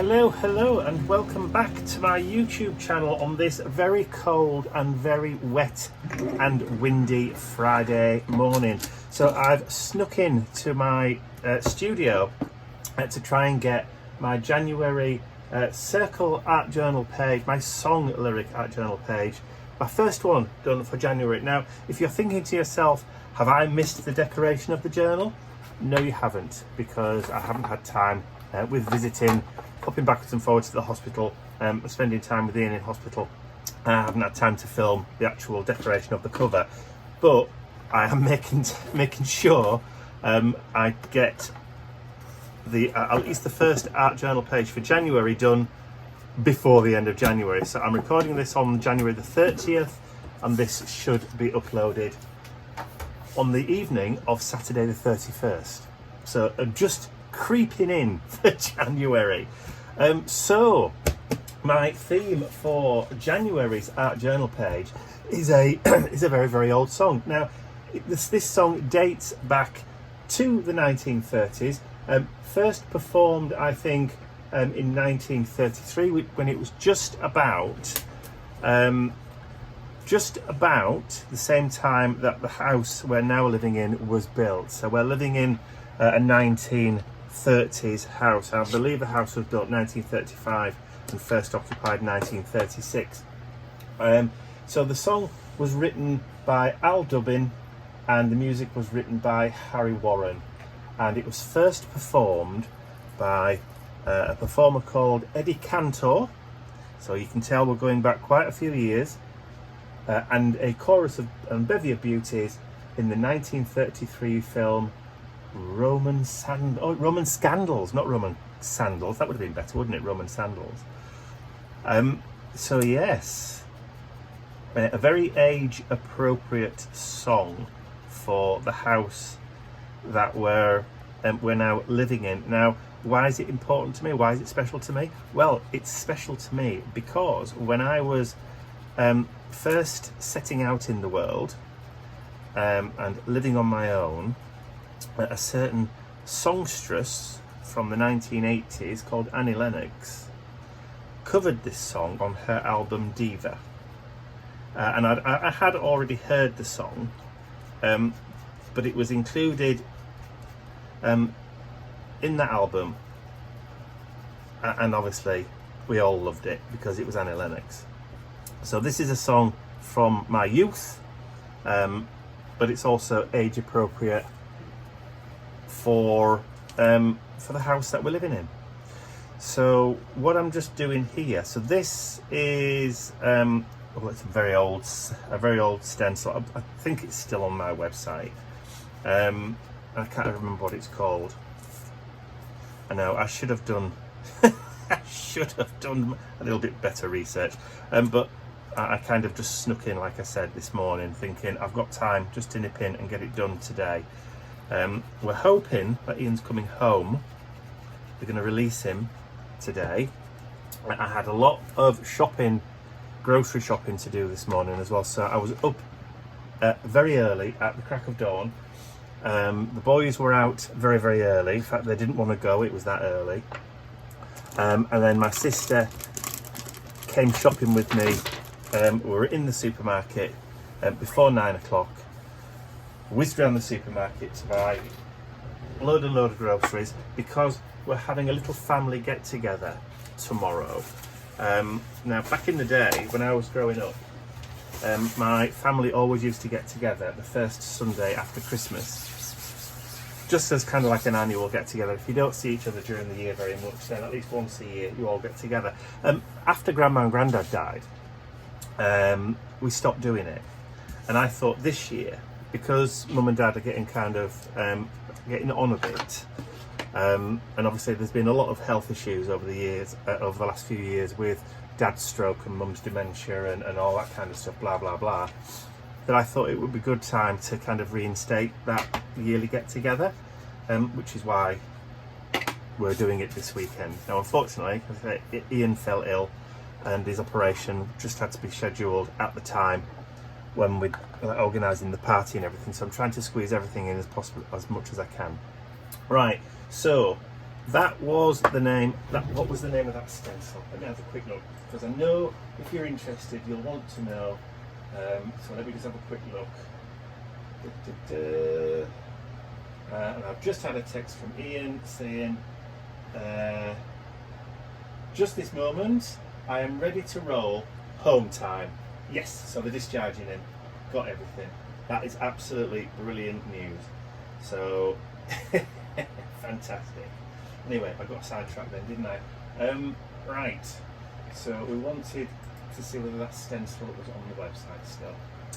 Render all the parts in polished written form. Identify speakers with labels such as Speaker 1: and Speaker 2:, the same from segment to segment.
Speaker 1: Hello and welcome back to my YouTube channel on this very cold and very wet and windy Friday morning. So I've snuck in to my studio to try and get my January circle art journal page, my song lyric art journal page, my first one done for January. Now, if you're thinking to yourself, have I missed the decoration of the journal? No, you haven't, because I haven't had time with visiting, popping backwards and forwards to the hospital, spending time with Ian in hospital. I haven't had time to film the actual decoration of the cover, but I am making sure I get at least the first art journal page for January done before the end of January. So I'm recording this on January the 30th, and this should be uploaded on the evening of Saturday the 31st. So just creeping in for January. So my theme for January's art journal page is a very, very old song. Now this song dates back to the 1930s, first performed I think in 1933 when it was just about the same time that the house we're now living in was built. So we're living in a 1930s house. I believe the house was built 1935 and first occupied 1936. So the song was written by Al Dubbin and the music was written by Harry Warren, and it was first performed by a performer called Eddie Cantor. So you can tell we're going back quite a few years. And a chorus of bevy of beauties in the 1933 film Roman Scandals, not Roman Sandals. That would have been better, wouldn't it? Roman Sandals. So yes, a very age-appropriate song for the house that we're now living in. Now, why is it important to me? Why is it special to me? Well, it's special to me because when I was first setting out in the world and living on my own, a certain songstress from the 1980s called Annie Lennox covered this song on her album Diva, and I had already heard the song, but it was included in that album, and obviously we all loved it because it was Annie Lennox. So this is a song from my youth, but it's also age appropriate for the house that we're living in. So what I'm just doing here, so this is it's a very old stencil. I think it's still on my website. I can't remember what it's called. I know I should have done I should have done a little bit better research, but I kind of just snuck in, like I said, this morning, thinking I've got time just to nip in and get it done today. We're hoping that Ian's coming home. We're going to release him today. I had a lot of grocery shopping to do this morning as well, so I was up very early at the crack of dawn. The boys were out very, very early. In fact, they didn't want to go, it was that early. And then my sister came shopping with me. We were in the supermarket before 9 o'clock, whizzed around the supermarket to buy a load of groceries because we're having a little family get together tomorrow. Now, back in the day when I was growing up, my family always used to get together the first Sunday after Christmas, just as kind of like an annual get together. If you don't see each other during the year very much, then at least once a year you all get together. After Grandma and Grandad died, we stopped doing it, and I thought this year, because Mum and Dad are getting kind of getting on a bit, and obviously there's been a lot of health issues over the last few years with Dad's stroke and Mum's dementia and all that kind of stuff, blah blah blah, that I thought it would be a good time to kind of reinstate that yearly get together, which is why we're doing it this weekend. Now, unfortunately, Ian fell ill and his operation just had to be scheduled at the time when we're organising the party and everything, so I'm trying to squeeze everything in as much as I can. Right, so that was the name. What was the name of that stencil? Let me have a quick look, because I know if you're interested, you'll want to know. So let me just have a quick look. And I've just had a text from Ian saying, just this moment, I am ready to roll. Home time. Yes, so they're discharging him. Got everything. That is absolutely brilliant news. So, fantastic. Anyway, I got sidetracked then, didn't I? Right. So we wanted to see whether that stencil was on the website still.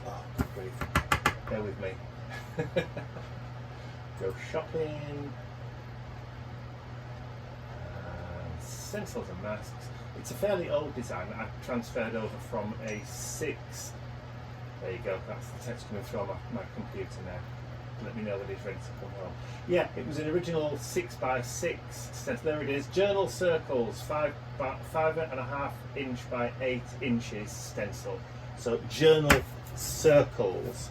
Speaker 1: Oh, good grief. Bear with me. Go shopping. Stencils and masks. It's a fairly old design that I've transferred over from a 6. There you go, that's the text coming through on my computer now. Let me know that it's ready to come home. Yeah, it was an original 6x6 stencil. There it is. Journal circles, 5.5 inch by 8 inches stencil. So journal circles,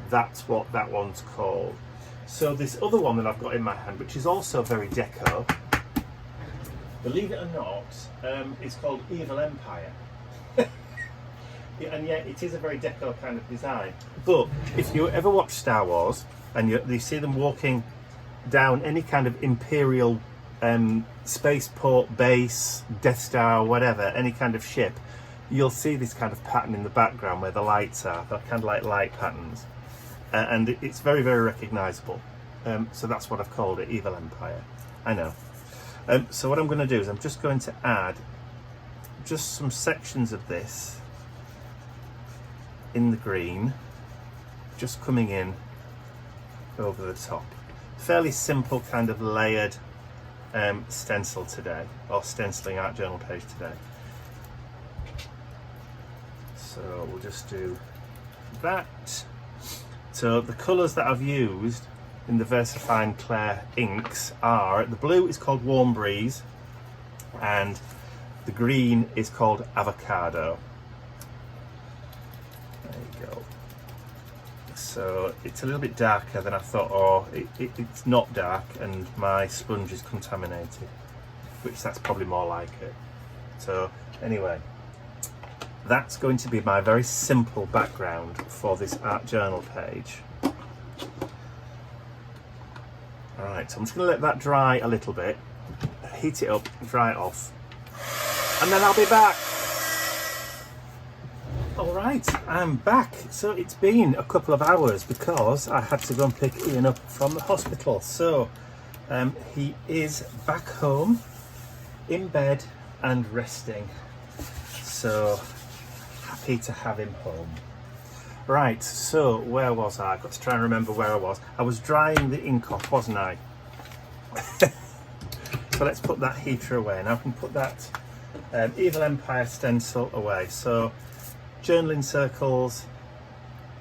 Speaker 1: that's what that one's called. So this other one that I've got in my hand, which is also very deco, believe it or not, is called Evil Empire. And yet it is a very deco kind of design. But if you ever watch Star Wars and you see them walking down any kind of Imperial spaceport base, Death Star, whatever, any kind of ship, you'll see this kind of pattern in the background where the lights are. They're kind of like light patterns. And it's very, very recognisable. So that's what I've called it, Evil Empire. I know. So what I'm going to do is I'm just going to add just some sections of this in the green, just coming in over the top. Fairly simple kind of layered stencil today, or stenciling art journal page today. So we'll just do that. So the colours that I've used in the VersaFine Clair inks are, the blue is called Warm Breeze and the green is called Avocado. There you go. So it's a little bit darker than I thought, or it's not dark and my sponge is contaminated, which that's probably more like it. So anyway, that's going to be my very simple background for this art journal page. Alright, so I'm just going to let that dry a little bit, heat it up, dry it off, and then I'll be back. Alright, I'm back. So it's been a couple of hours because I had to go and pick Ian up from the hospital. So he is back home, in bed and resting. So happy to have him home. Right, so where was I? I've got to try and remember where I was. I was drying the ink off, wasn't I? So let's put that heater away. Now I can put that Evil Empire stencil away. So journaling circles,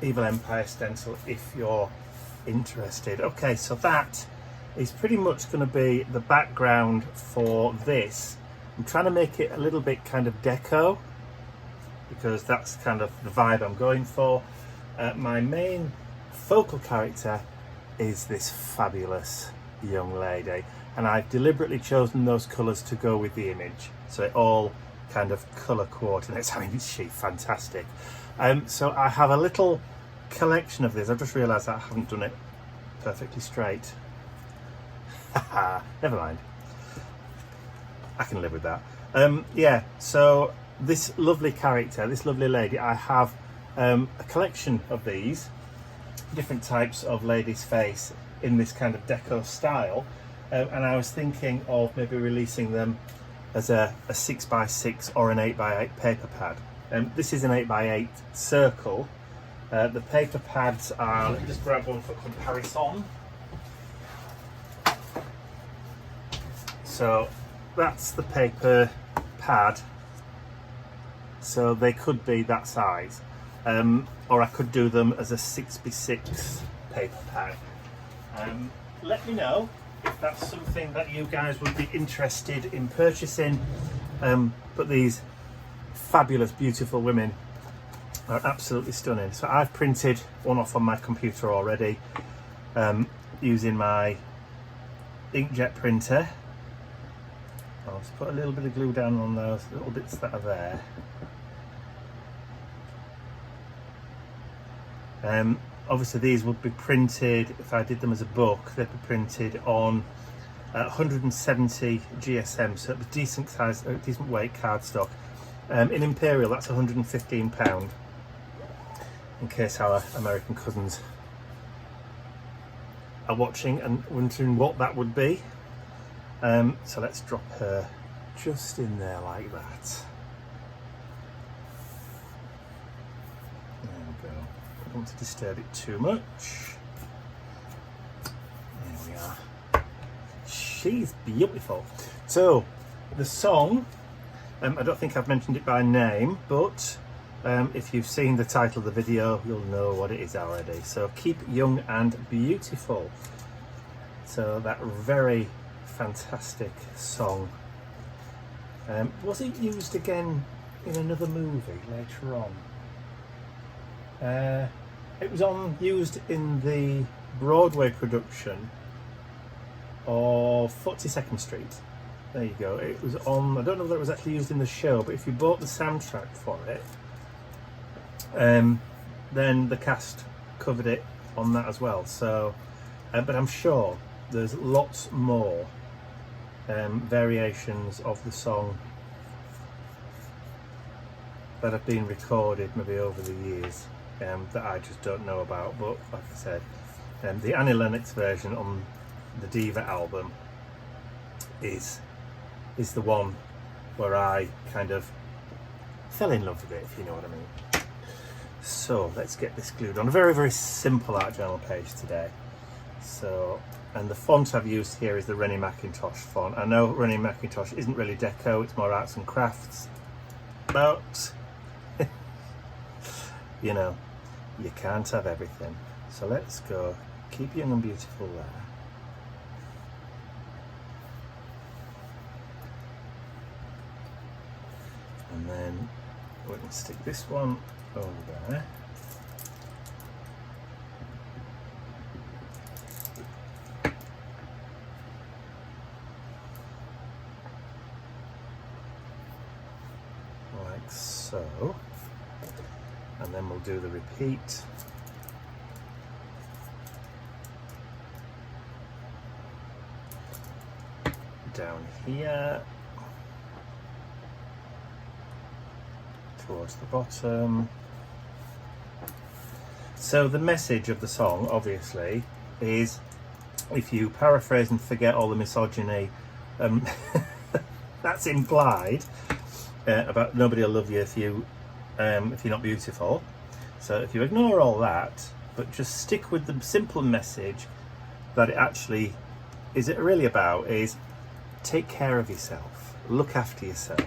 Speaker 1: Evil Empire stencil, if you're interested. Okay, so that is pretty much going to be the background for this. I'm trying to make it a little bit kind of deco, because that's kind of the vibe I'm going for. My main focal character is this fabulous young lady, and I've deliberately chosen those colours to go with the image, so it all kind of colour coordinates. I mean, is she fantastic? So I have a little collection of this. I've just realised that I haven't done it perfectly straight. Never mind, I can live with that. Yeah, so this lovely character, this lovely lady, I have a collection of these different types of lady's face in this kind of deco style, and I was thinking of maybe releasing them as a 6x6 or an 8x8 paper pad. This is an 8x8 circle. The paper pads are, let me just grab one for comparison. So that's the paper pad. So they could be that size, or I could do them as a 6x6 paper pad. Let me know if that's something that you guys would be interested in purchasing. But these fabulous, beautiful women are absolutely stunning. So I've printed one off on my computer already, using my inkjet printer. I'll just put a little bit of glue down on those little bits that are there. Obviously these would be printed, if I did them as a book, they'd be printed on 170 GSM, so it'd be decent size, decent weight cardstock. In Imperial, that's £115, in case our American cousins are watching and wondering what that would be. So let's drop her just in there like that. There we go. I don't want to disturb it too much. There we are. She's beautiful. So the song, I don't think I've mentioned it by name, but if you've seen the title of the video, you'll know what it is already. So Keep Young and Beautiful. So that very fantastic song. Was it used again in another movie later on? It was used in the Broadway production of 42nd Street. There you go. It was on, I don't know whether it was actually used in the show, but if you bought the soundtrack for it, then the cast covered it on that as well. So, but I'm sure there's lots more variations of the song that have been recorded maybe over the years that I just don't know about. But like I said, the Annie Lennox version on the Diva album is the one where I kind of fell in love with it, if you know what I mean. So let's get this glued on. A very, very simple art journal page today. So, and the font I've used here is the reimagined font. I know reimagined isn't really deco, it's more arts and crafts, but you know, you can't have everything. So let's go Keep Young and Beautiful there. And then we can stick this one over there. Like so. And then we'll do the repeat. Down here. Towards the bottom. So the message of the song, obviously, is, if you paraphrase and forget all the misogyny that's implied about nobody will love you if you're not beautiful. So if you ignore all that, but just stick with the simple message that it actually is really about, is take care of yourself, look after yourself.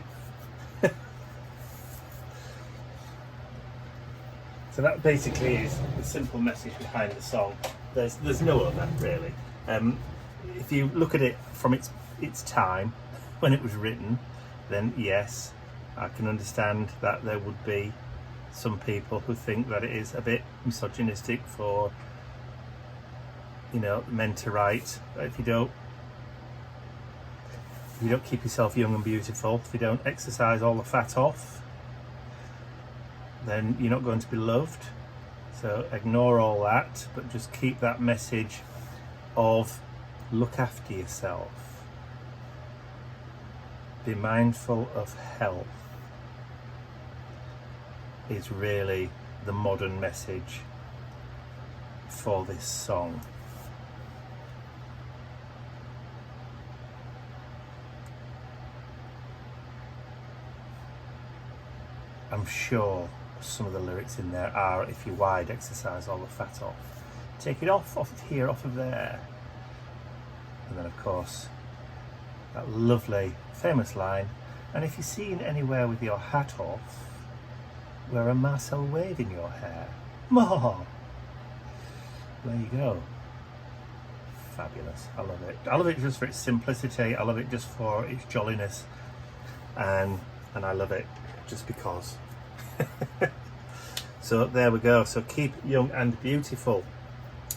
Speaker 1: So that basically is the simple message behind the song. There's no other, really. If you look at it from its time, when it was written, then yes, I can understand that there would be some people who think that it is a bit misogynistic for, you know, men to write. But if you don't keep yourself young and beautiful, if you don't exercise all the fat off, then you're not going to be loved. So ignore all that, but just keep that message of look after yourself. Be mindful of health is really the modern message for this song. I'm sure some of the lyrics in there are, if you're wide, exercise all the fat off. Take it off of here, off of there. And then of course, that lovely famous line, and if you're seen anywhere with your hat off, wear a Marcel wave in your hair. More. There you go. Fabulous. I love it. I love it just for its simplicity. I love it just for its jolliness. And I love it just because. So there we go. So Keep Young and Beautiful.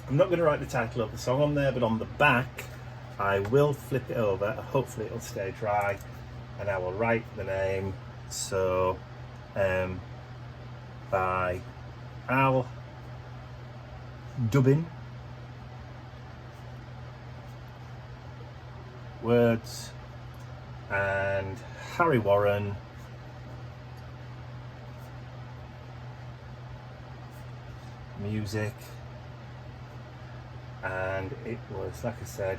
Speaker 1: I'm not going to write the title of the song on there, but on the back I will flip it over, hopefully it'll stay dry, and I will write the name. So by Al Dubbin, words, and Harry Warren, music, and it was, like I said,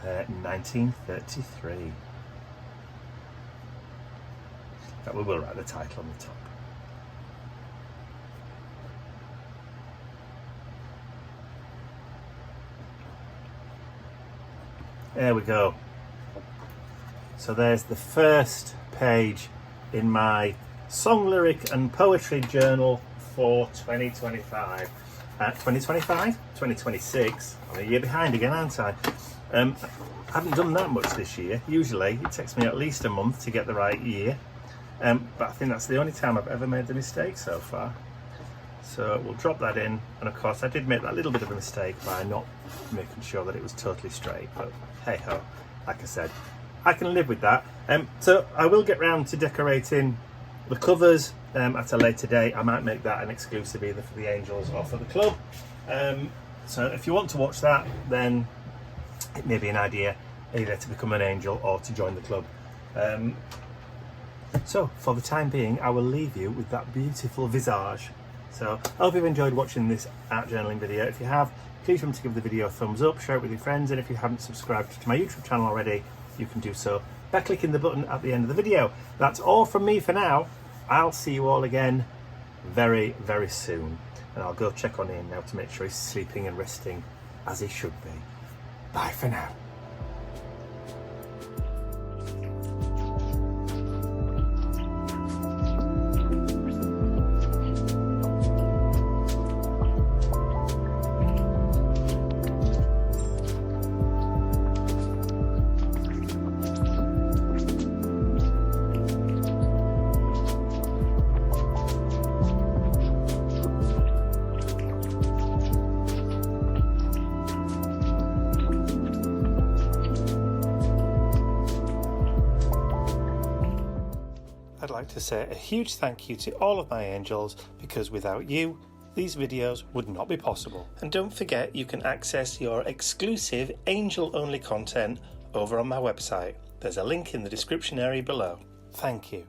Speaker 1: 1933. But we will write the title on the top. There we go. So there's the first page in my song, lyric and poetry journal for 2025. 2026. I'm a year behind again, aren't I? I haven't done that much this year. Usually it takes me at least a month to get the right year. But I think that's the only time I've ever made the mistake so far. So we'll drop that in, and of course I did make that little bit of a mistake by not making sure that it was totally straight, but hey ho, like I said, I can live with that. So I will get round to decorating the covers at a later date. I might make that an exclusive either for the Angels or for the club. So if you want to watch that, then it may be an idea either to become an Angel or to join the club. So for the time being, I will leave you with that beautiful visage. So I hope you've enjoyed watching this art journaling video. If you have, please remember to give the video a thumbs up, share it with your friends, and if you haven't subscribed to my YouTube channel already, you can do so by clicking the button at the end of the video. That's all from me for now. I'll see you all again very, very soon. And I'll go check on Ian now to make sure he's sleeping and resting as he should be. Bye for now. I'd like to say a huge thank you to all of my angels, because without you, these videos would not be possible. And don't forget, you can access your exclusive angel-only content over on my website. There's a link in the description area below. Thank you.